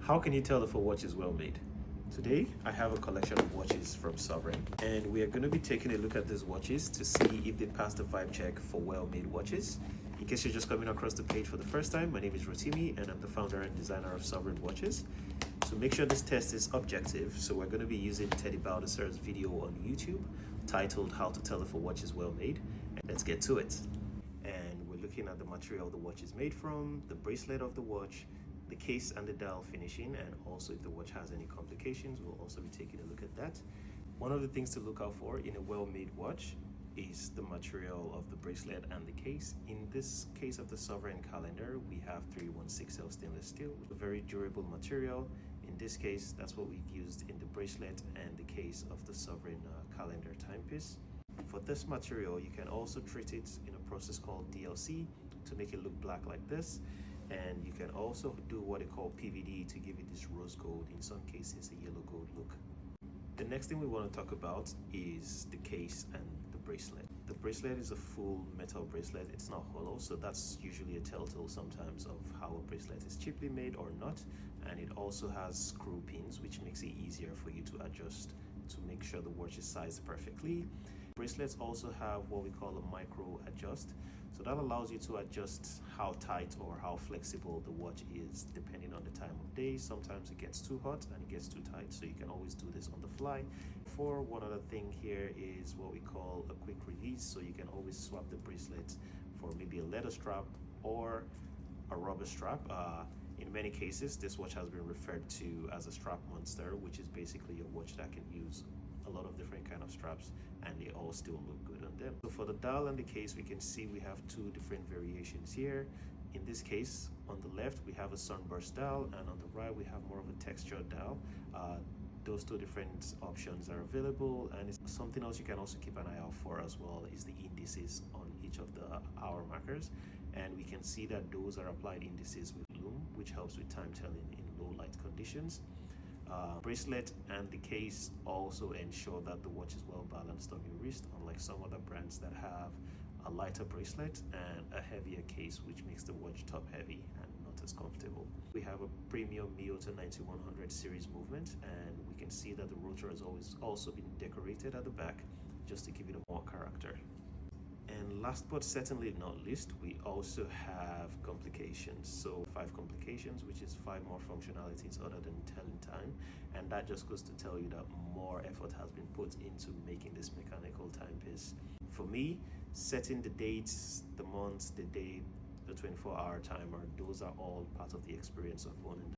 How can you tell if a watch is well made? Today, I have a collection of watches from Sovereign, and we are going to be taking a look at these watches to see if they pass the vibe check for well-made watches. In case you're just coming across the page for the first time, my name is Rotimi, and I'm the founder and designer of Sovereign Watches. So make sure this test is objective. So we're going to be using Teddy Baldesser's video on YouTube titled How to Tell If a Watch is Well Made. And let's get to it. And we're looking at the material the watch is made from, the bracelet of the watch, the case and the dial finishing, and also if the watch has any complications, we'll also be taking a look at that. One of the things to look out for in a well-made watch is the material of the bracelet and the case. In this case of the Sovereign calendar, we have 316L stainless steel, a very durable material. In this case, that's what we've used in the bracelet and the case of the Sovereign calendar timepiece. For this material, you can also treat it in a process called DLC to make it look black like this. And you can also do what they call PVD to give it this rose gold, in some cases a yellow gold look. The next thing we want to talk about is the case and the bracelet. The bracelet is a full metal bracelet, it's not hollow, so that's usually a telltale sometimes of how a bracelet is cheaply made or not. And it also has screw pins, which makes it easier for you to adjust to make sure the watch is sized perfectly. Bracelets also have what we call a micro adjust, so that allows you to adjust how tight or how flexible the watch is depending on the time of day. Sometimes it gets too hot and it gets too tight, so you can always do this on the fly. For one other thing here is what we call a quick release, so you can always swap the bracelet for maybe a leather strap or a rubber strap. In many cases, this watch has been referred to as a strap monster, which is basically a watch that can use a lot of different kind of straps and they all still look good on them. So for the dial and the case, we can see we have two different variations here. In this case, on the left we have a sunburst dial, and on the right we have more of a textured dial. Those two different options are available, and it's something else you can also keep an eye out for as well is the indices on each of the hour markers, and we can see that those are applied indices with lume, which helps with time telling in low light conditions. Bracelet and the case also ensure that the watch is well balanced on your wrist, unlike some other brands that have a lighter bracelet and a heavier case, which makes the watch top heavy and not as comfortable. We have a premium Miyota 9100 series movement, and we can see that the rotor has always also been decorated at the back just to give it more character. And last but certainly not least, we also have complications. So 5 complications, which is 5 more functionalities other than telling time. And that just goes to tell you that more effort has been put into making this mechanical timepiece. For me, setting the dates, the months, the day, the 24-hour timer, those are all part of the experience of owning